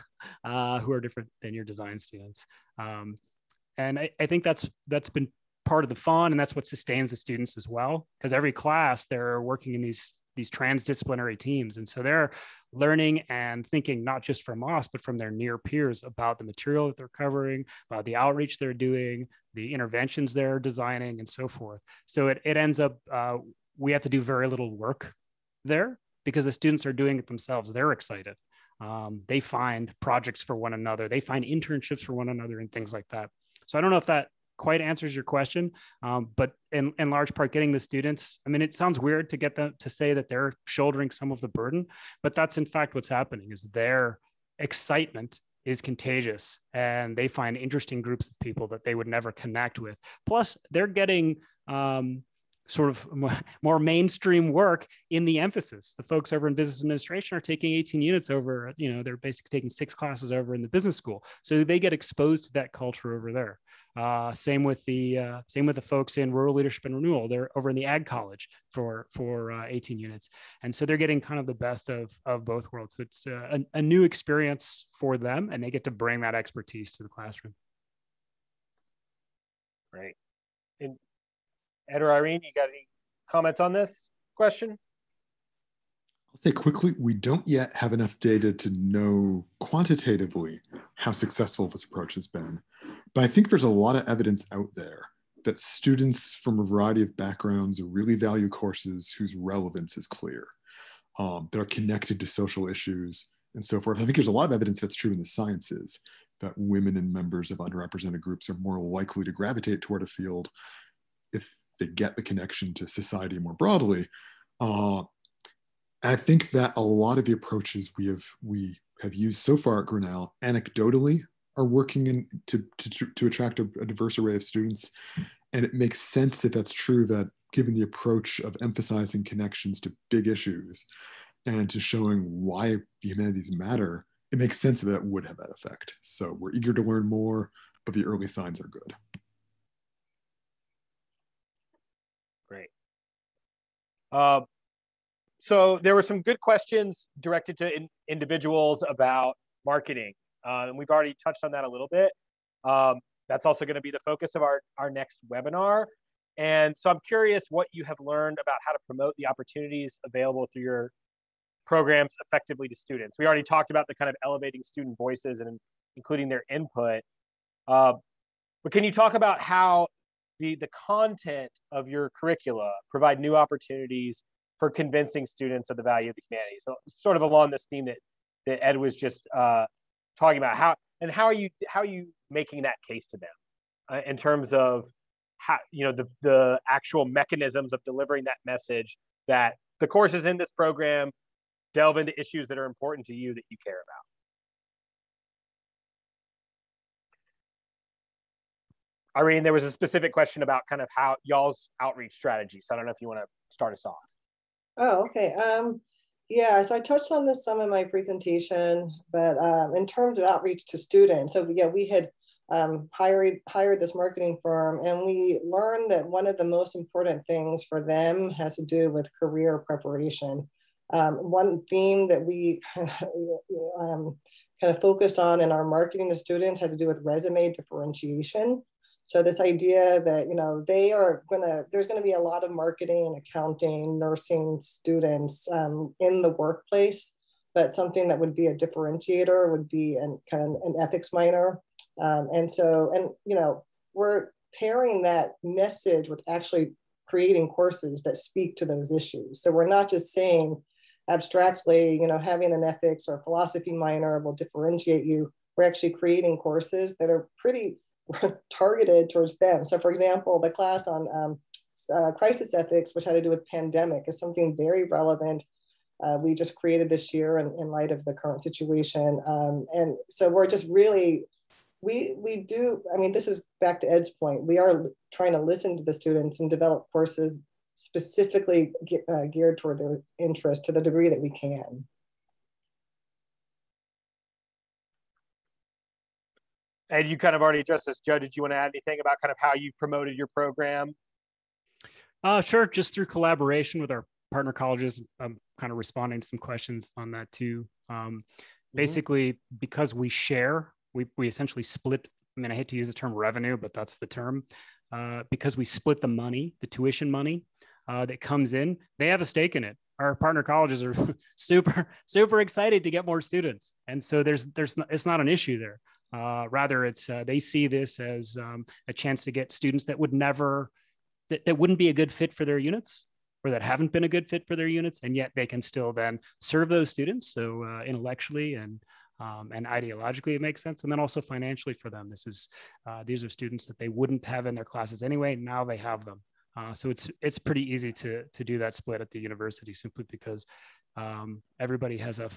who are different than your design students. And I think that's been part of the fun, and that's what sustains the students as well, because every class they're working in these transdisciplinary teams, and so they're learning and thinking not just from us but from their near peers about the material that they're covering, about the outreach they're doing, the interventions they're designing, and so forth. So it ends up we have to do very little work there because the students are doing it themselves. They're excited. They find projects for one another, they find internships for one another, and things like that. So I don't know if that quite answers your question, but in large part, getting the students, I mean, it sounds weird to get them to say that they're shouldering some of the burden, but that's in fact what's happening, is their excitement is contagious, and they find interesting groups of people that they would never connect with. Plus, they're getting sort of more mainstream work in the emphasis. The folks over in business administration are taking 18 units over, they're basically taking 6 classes over in the business school. So they get exposed to that culture over there. Same with the folks in rural leadership and renewal. They're over in the ag college for 18 units. And so they're getting kind of the best of both worlds. So it's a new experience for them, and they get to bring that expertise to the classroom. Great. And Ed or Irene, you got any comments on this question? I'll say quickly, we don't yet have enough data to know quantitatively how successful this approach has been. But I think there's a lot of evidence out there that students from a variety of backgrounds really value courses whose relevance is clear, that are connected to social issues and so forth. I think there's a lot of evidence that's true in the sciences, that women and members of underrepresented groups are more likely to gravitate toward a field if they get the connection to society more broadly. I think that a lot of the approaches we have used so far at Grinnell anecdotally are working to attract a diverse array of students. And it makes sense, if that's true, that given the approach of emphasizing connections to big issues and to showing why the humanities matter, it makes sense that would have that effect. So we're eager to learn more, but the early signs are good. Great. So there were some good questions directed to individuals about marketing. And we've already touched on that a little bit. That's also going to be the focus of our next webinar. And so I'm curious what you have learned about how to promote the opportunities available through your programs effectively to students. We already talked about the kind of elevating student voices and including their input. But can you talk about how the content of your curricula provide new opportunities for convincing students of the value of the humanities? So sort of along this theme that Ed was just talking about. How are you making that case to them in terms of how, the actual mechanisms of delivering that message, that the courses in this program delve into issues that are important to you, that you care about. Irene, there was a specific question about kind of how y'all's outreach strategy. So I don't know if you want to start us off. Oh, okay. Yeah, so I touched on this some in my presentation, but in terms of outreach to students, so yeah, we had hired this marketing firm, and we learned that one of the most important things for them has to do with career preparation. One theme that we kind of focused on in our marketing to students had to do with resume differentiation. So this idea that, there's going to be a lot of marketing, accounting, nursing students in the workplace, but something that would be a differentiator would be kind of an ethics minor. We're pairing that message with actually creating courses that speak to those issues. So we're not just saying abstractly, having an ethics or philosophy minor will differentiate you. We're actually creating courses that are pretty targeted towards them. So for example, the class on crisis ethics, which had to do with pandemic, is something very relevant. We just created this year in light of the current situation. And so we're just really, we do, this is back to Ed's point. We are trying to listen to the students and develop courses specifically geared toward their interest to the degree that we can. And you kind of already addressed this, Judd. Did you want to add anything about kind of how you promoted your program? Sure, just through collaboration with our partner colleges. I'm kind of responding to some questions on that too. Basically, because we share, we essentially split. I hate to use the term revenue, but that's the term. Because we split the money, the tuition money that comes in, they have a stake in it. Our partner colleges are super excited to get more students, and so it's not an issue there. Rather, it's they see this as a chance to get students that that wouldn't be a good fit for their units, or that haven't been a good fit for their units, and yet they can still then serve those students. So intellectually and ideologically, it makes sense, and then also financially for them. These are students that they wouldn't have in their classes anyway. Now they have them. So it's pretty easy to do that split at the university, simply because everybody has a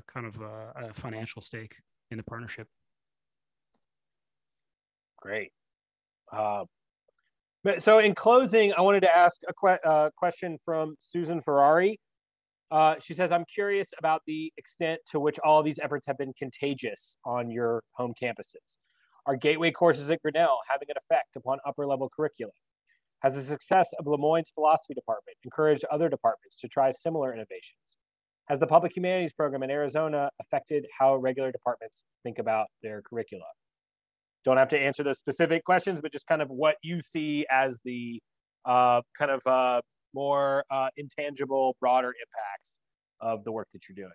kind of a financial stake in the partnership. Great. So in closing, I wanted to ask a question from Susan Ferrari. She says, I'm curious about the extent to which all of these efforts have been contagious on your home campuses. Are gateway courses at Grinnell having an effect upon upper level curriculum? Has the success of Moyne's philosophy department encouraged other departments to try similar innovations? Has the public humanities program in Arizona affected how regular departments think about their curricula? Don't have to answer those specific questions, but just kind of what you see as the more intangible, broader impacts of the work that you're doing.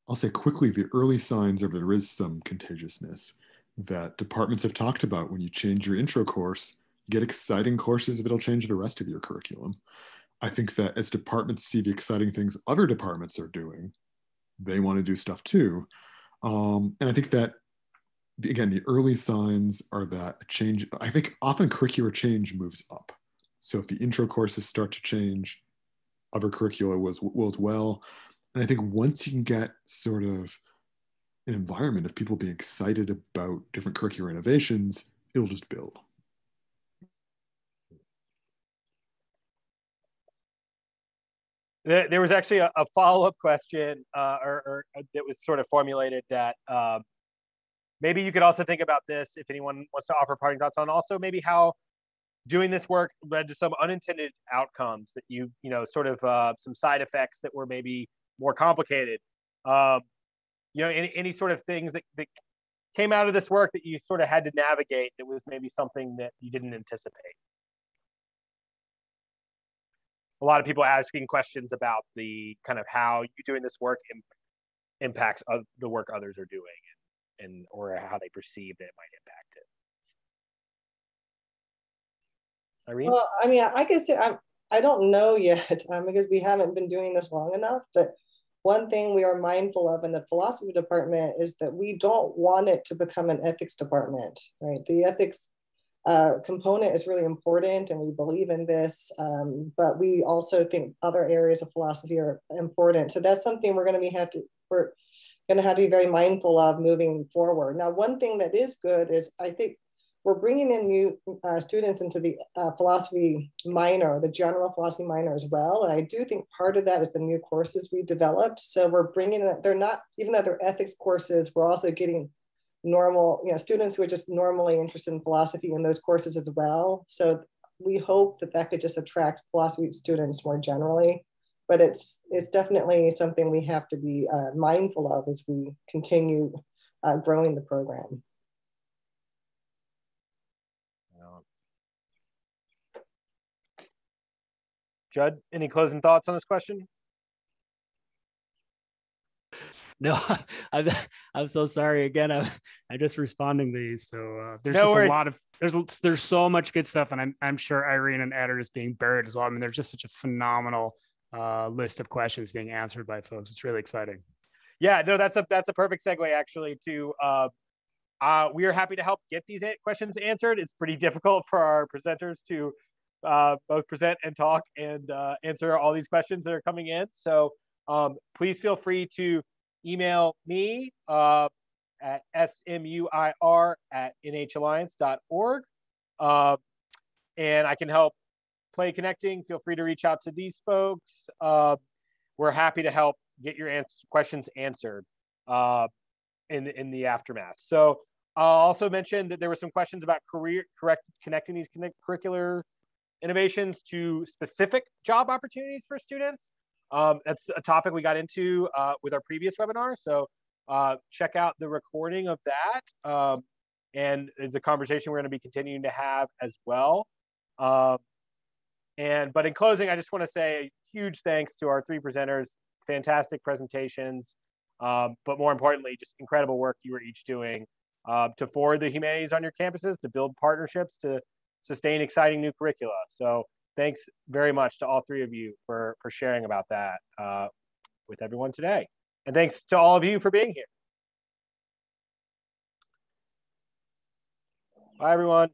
I'll say quickly, the early signs are there is some contagiousness that departments have talked about. When you change your intro course, you get exciting courses that'll change the rest of your curriculum. I think that as departments see the exciting things other departments are doing, they want to do stuff too. And I think that, again, the early signs are that a change, I think often curricular change moves up. So if the intro courses start to change, other curricula will as well. And I think once you can get sort of an environment of people being excited about different curricular innovations, it'll just build. There was actually a follow-up question or that was sort of formulated that maybe you could also think about this if anyone wants to offer parting thoughts on also maybe how doing this work led to some unintended outcomes that you know, sort of some side effects that were maybe more complicated. You know, any sort of things that came out of this work that you sort of had to navigate that was maybe something that you didn't anticipate. A lot of people asking questions about the kind of how you doing this work impacts the work others are doing and or how they perceive that it might impact it. Irene? Well, I mean, I can say I don't know yet because we haven't been doing this long enough, but one thing we are mindful of in the philosophy department is that we don't want it to become an ethics department, right? The ethics component is really important and we believe in this, but we also think other areas of philosophy are important. So that's something we're going to have to be very mindful of moving forward. Now, one thing that is good is I think we're bringing in new students into the philosophy minor, the general philosophy minor as well. And I do think part of that is the new courses we developed. So we're bringing in, they're not, even though they're ethics courses, we're also getting normal, you know, students who are just normally interested in philosophy in those courses as well. So we hope that that could just attract philosophy students more generally. But it's definitely something we have to be mindful of as we continue growing the program. Judd, any closing thoughts on this question? No, I'm so sorry. Again, I'm just responding to these. So there's No just worries. a lot of there's so much good stuff, and I'm sure Irene and Ed are just being buried as well. I mean, there's just such a phenomenal list of questions being answered by folks. It's really exciting. Yeah, no, that's a perfect segue actually to we are happy to help get these questions answered. It's pretty difficult for our presenters to both present and talk and answer all these questions that are coming in. So please feel free to email me at smuir@nhalliance.org. And I can help play connecting. Feel free to reach out to these folks. We're happy to help get your questions answered in the aftermath. So I'll also mention that there were some questions about connecting these curricular innovations to specific job opportunities for students. That's a topic we got into with our previous webinar. So check out the recording of that. And it's a conversation we're going to be continuing to have as well. But in closing, I just want to say a huge thanks to our three presenters. Fantastic presentations, but more importantly, just incredible work you were each doing to forward the humanities on your campuses, to build partnerships, to sustain exciting new curricula. So thanks very much to all three of you for sharing about that with everyone today. And thanks to all of you for being here. Bye, everyone.